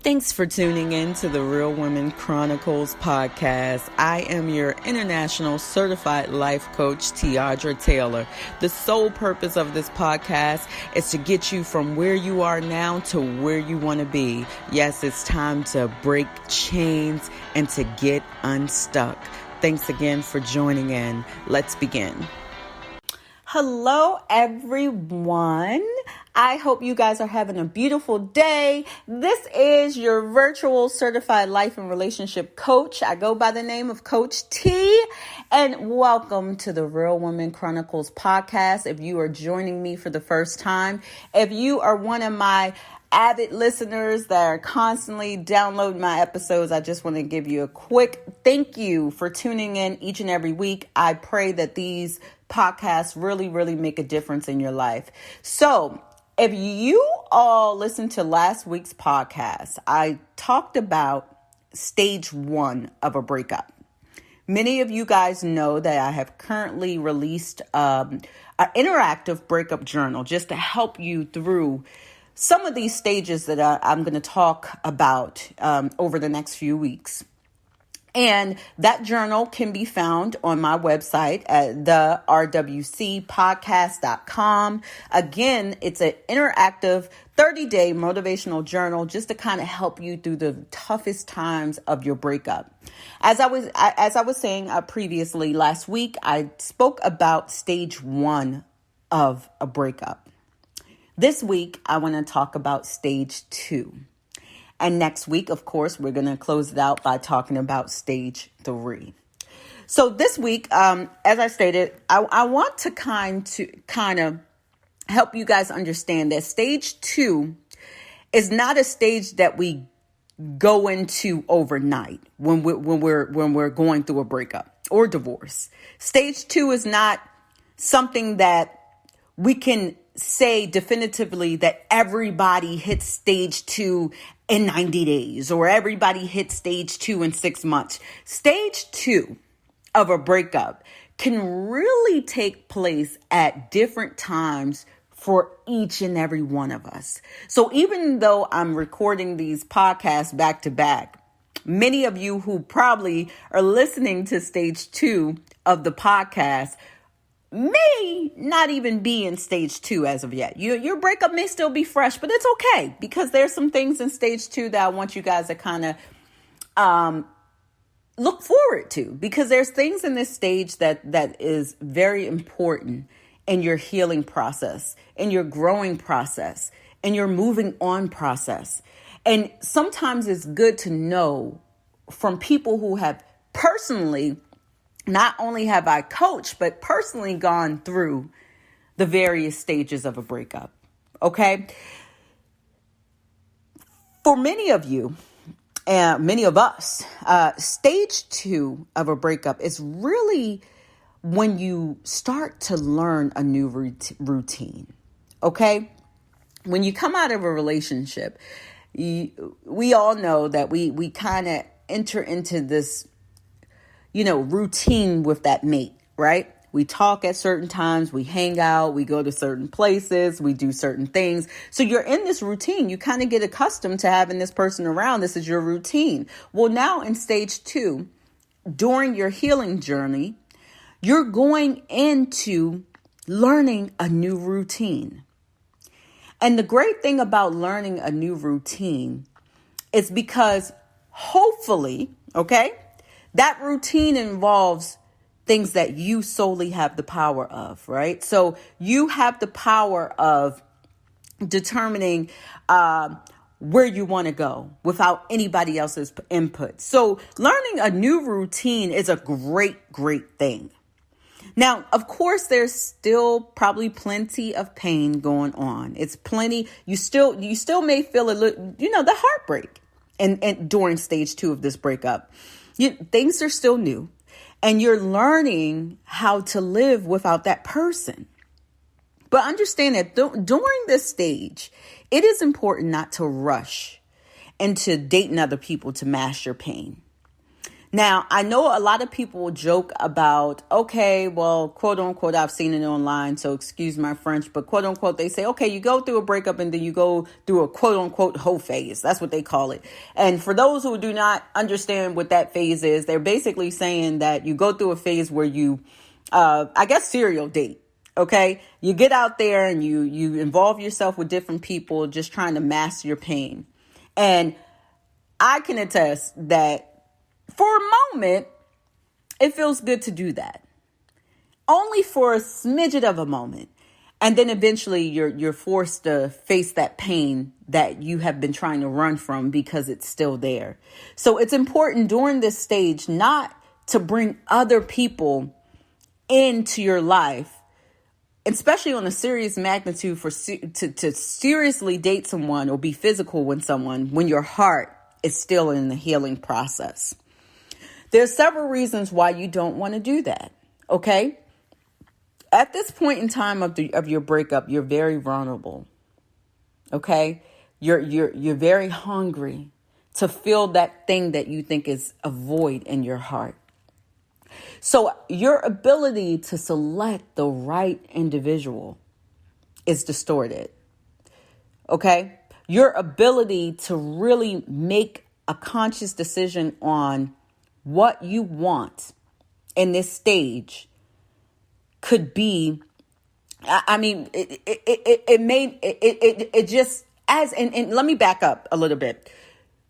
Thanks for tuning in to the Real Women Chronicles podcast. I am your international certified life coach, Tiadra Taylor. The sole purpose of this podcast is to get you from where you are now to where you want to be. Yes, it's time to break chains and to get unstuck. Thanks again for joining in. Let's begin. Hello, everyone. I hope you guys are having a beautiful day. This is your virtual certified life and relationship coach. I go by the name of Coach T, and welcome to the Real Women Chronicles podcast. If you are joining me for the first time, if you are one of my avid listeners that are constantly downloading my episodes, I just want to give you a quick thank you for tuning in each and every week. I pray that these podcasts really make a difference in your life. So if you all listened to last week's podcast, I talked about stage 1 of a breakup. Many of you guys know that I have currently released an interactive breakup journal just to help you through some of these stages that I'm going to talk about over the next few weeks. And that journal can be found on my website at therwcpodcast.com. Again, it's an interactive 30-day motivational journal just to kind of help you through the toughest times of your breakup. As I was saying previously last week, I spoke about stage 1 of a breakup. This week, I want to talk about stage 2. And next week, of course, we're going to close it out by talking about stage 3. So this week, as I stated, I want to kind of help you guys understand that stage 2 is not a stage that we go into overnight when we're going through a breakup or divorce. Stage 2 is not something that we can say definitively that everybody hits stage 2 in 90 days or everybody hits stage 2 in 6 months. Stage 2 of a breakup can really take place at different times for each and every one of us. So even though I'm recording these podcasts back to back, many of you who probably are listening to stage 2 of the podcast may not even be in stage 2 as of yet. Your breakup may still be fresh, but it's okay because there's some things in stage 2 that I want you guys to kind of look forward to, because there's things in this stage that is very important in your healing process, in your growing process, in your moving on process. And sometimes it's good to know from people who have personally, not only have I coached, but personally gone through the various stages of a breakup. Okay. For many of you, and many of us, stage 2 of a breakup is really when you start to learn a new routine. Okay. When you come out of a relationship, we all know that we kind of enter into this routine with that mate, right? We talk at certain times, we hang out, we go to certain places, we do certain things. So you're in this routine. You kind of get accustomed to having this person around. This is your routine. Well, now in stage 2, during your healing journey, you're going into learning a new routine. And the great thing about learning a new routine is because hopefully, okay, that routine involves things that you solely have the power of, right? So you have the power of determining where you want to go without anybody else's input. So learning a new routine is a great thing. Now, of course, there's still probably plenty of pain going on. It's plenty. You still may feel a little, the heartbreak and during stage 2 of this breakup. Things are still new, and you're learning how to live without that person. But understand that during this stage, it is important not to rush into dating other people to mask your pain. Now, I know a lot of people joke about, okay, well, quote unquote, I've seen it online, so excuse my French, but quote unquote, they say, okay, you go through a breakup and then you go through a quote unquote hoe phase. That's what they call it. And for those who do not understand what that phase is, they're basically saying that you go through a phase where you, I guess, serial date. Okay, you get out there and you involve yourself with different people, just trying to mask your pain. And I can attest that for a moment, it feels good to do that. Only for a smidget of a moment. And then eventually you're forced to face that pain that you have been trying to run from because it's still there. So it's important during this stage not to bring other people into your life, especially on a serious magnitude, to seriously date someone or be physical with someone when your heart is still in the healing process. There's several reasons why you don't want to do that. Okay. At this point in time of your breakup, you're very vulnerable. Okay. You're very hungry to feel that thing that you think is a void in your heart. So your ability to select the right individual is distorted. Okay. Your ability to really make a conscious decision on what you want in this stage could be, it just as, and let me back up a little bit.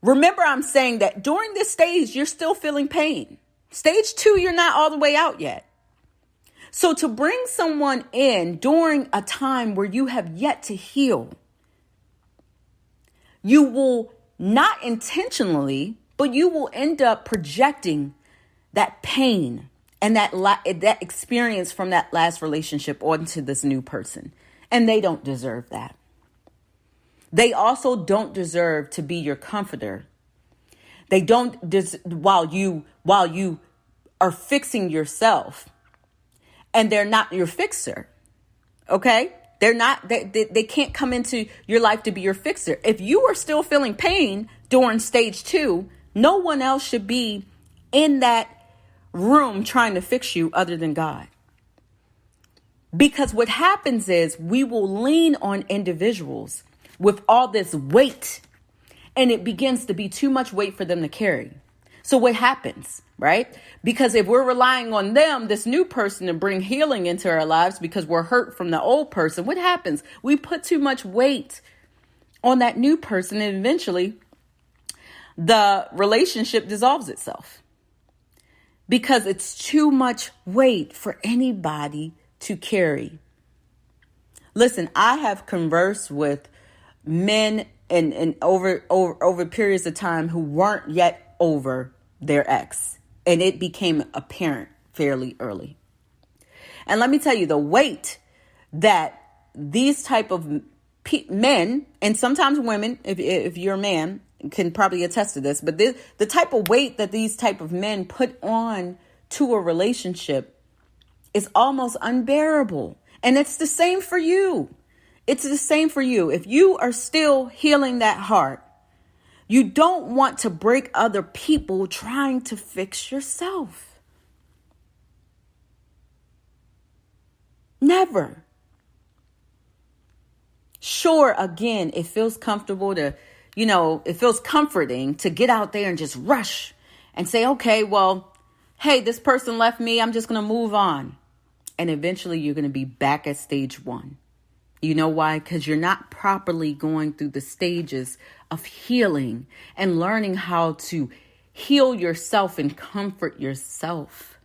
Remember, I'm saying that during this stage, you're still feeling pain. Stage 2, you're not all the way out yet. So to bring someone in during a time where you have yet to heal, you will not intentionally, but you will end up projecting that pain and that experience from that last relationship onto this new person. And they don't deserve that. They also don't deserve to be your comforter. They don't, while you are fixing yourself, and they're not your fixer. Okay? They're not, they can't come into your life to be your fixer. If you are still feeling pain during stage 2, no one else should be in that room trying to fix you other than God. Because what happens is we will lean on individuals with all this weight, and it begins to be too much weight for them to carry. So what happens, right? Because if we're relying on them, this new person, to bring healing into our lives because we're hurt from the old person, what happens? We put too much weight on that new person, and eventually the relationship dissolves itself because it's too much weight for anybody to carry. Listen, I have conversed with men and over periods of time who weren't yet over their ex, and it became apparent fairly early. And let me tell you, the weight that these type of men, and sometimes women, if you're a man, can probably attest to this, but the type of weight that these type of men put on to a relationship is almost unbearable. And it's the same for you. It's the same for you. If you are still healing that heart, you don't want to break other people trying to fix yourself. Never. Sure, again, it feels comfortable to, it feels comforting to get out there and just rush and say, okay, well, hey, this person left me. I'm just going to move on. And eventually you're going to be back at stage 1. You know why? Because you're not properly going through the stages of healing and learning how to heal yourself and comfort yourself.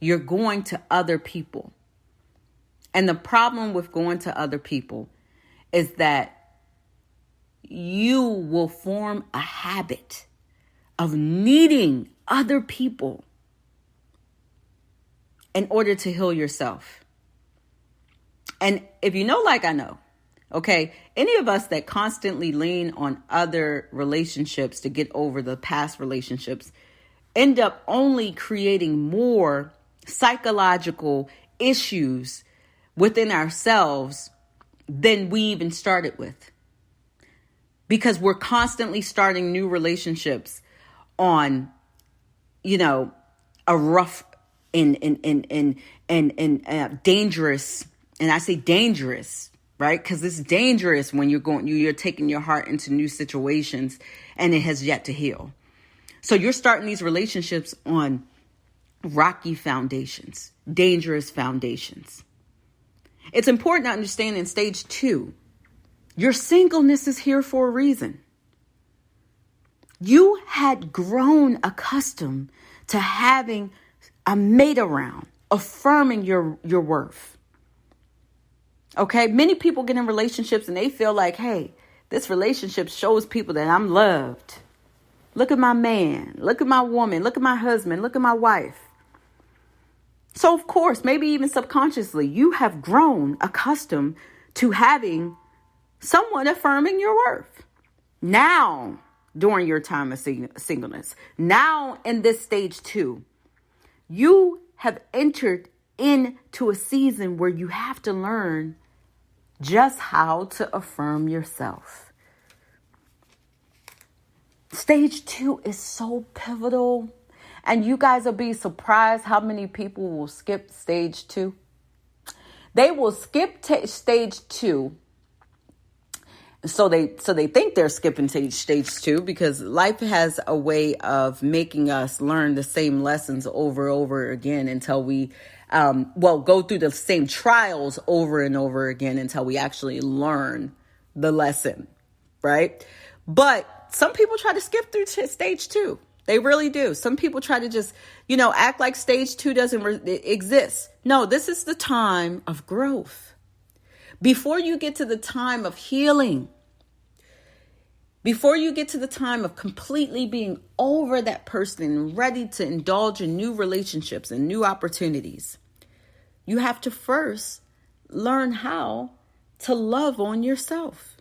You're going to other people. And the problem with going to other people is that you will form a habit of needing other people in order to heal yourself. And if you know, like I know, okay, any of us that constantly lean on other relationships to get over the past relationships end up only creating more psychological issues within ourselves than we even started with. Because we're constantly starting new relationships on you know, a rough and dangerous. And I say dangerous, right? Because it's dangerous when you're taking your heart into new situations and it has yet to heal. So you're starting these relationships on rocky foundations, dangerous foundations. It's important to understand in stage 2, your singleness is here for a reason. You had grown accustomed to having a mate around, affirming your worth. Okay, many people get in relationships and they feel like, hey, this relationship shows people that I'm loved. Look at my man, look at my woman, look at my husband, look at my wife. So of course, maybe even subconsciously, you have grown accustomed to having someone affirming your worth. Now, during your time of singleness, now in this stage 2, you have entered into a season where you have to learn just how to affirm yourself. Stage 2 is so pivotal. And you guys will be surprised how many people will skip stage 2. They will skip stage 2. So they think they're skipping stage 2 because life has a way of making us learn the same lessons over and over again until we go through the same trials over and over again until we actually learn the lesson, right? But some people try to skip through stage 2. They really do. Some people try to just, act like stage 2 doesn't exist. No, this is the time of growth. Before you get to the time of healing, before you get to the time of completely being over that person and ready to indulge in new relationships and new opportunities, you have to first learn how to love on yourself.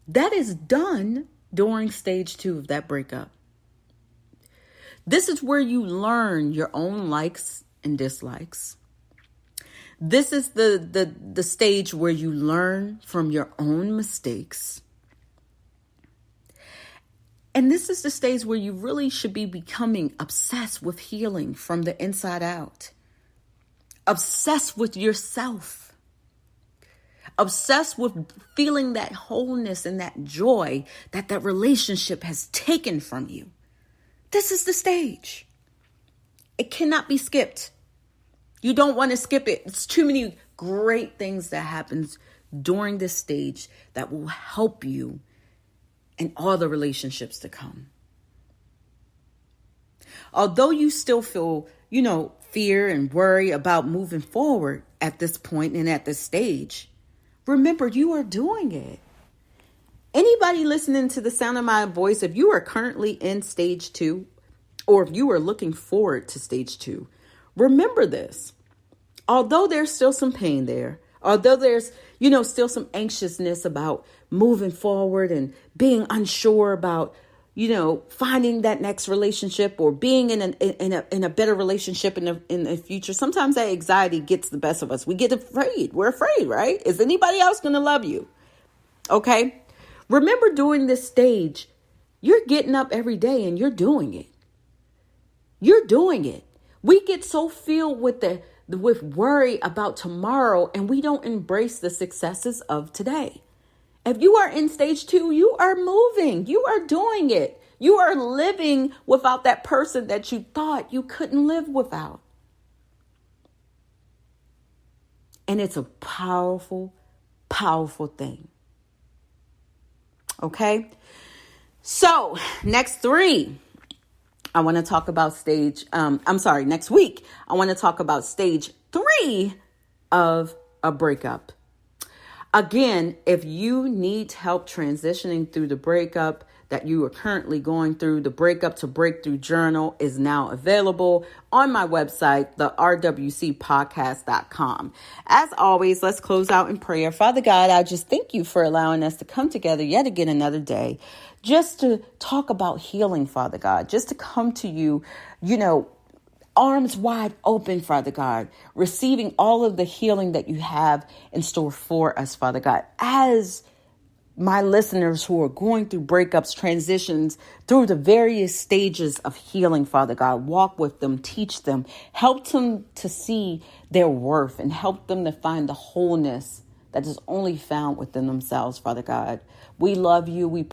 That is done during stage 2 of that breakup. This is where you learn your own likes and dislikes. This is the stage where you learn from your own mistakes. And this is the stage where you really should be becoming obsessed with healing from the inside out. Obsessed with yourself. Obsessed with feeling that wholeness and that joy that relationship has taken from you. This is the stage. It cannot be skipped. You don't want to skip it. It's too many great things that happens during this stage that will help you in all the relationships to come. Although you still feel, fear and worry about moving forward at this point and at this stage, remember you are doing it. Anybody listening to the sound of my voice, if you are currently in stage 2, or if you are looking forward to stage 2, remember this. Although there's still some pain there, although there's, still some anxiousness about moving forward and being unsure about, finding that next relationship or being in a better relationship in the future. Sometimes that anxiety gets the best of us. We get afraid. We're afraid, right? Is anybody else going to love you? Okay. Remember, during this stage, you're getting up every day and you're doing it. You're doing it. We get so filled with worry about tomorrow and we don't embrace the successes of today. If you are in stage 2, you are moving. You are doing it. You are living without that person that you thought you couldn't live without. And it's a powerful, powerful thing. Okay. So next week, I want to talk about stage 3 of a breakup. Again, if you need help transitioning through the breakup that you are currently going through, the Breakup to Breakthrough Journal is now available on my website, the rwcpodcast.com. As always, let's close out in prayer. Father God, I just thank you for allowing us to come together yet again another day just to talk about healing, Father God, just to come to you, arms wide open, Father God, receiving all of the healing that you have in store for us, Father God, as my listeners who are going through breakups, transitions, through the various stages of healing, Father God. Walk with them, teach them, help them to see their worth, and help them to find the wholeness that is only found within themselves, Father God. We love you. We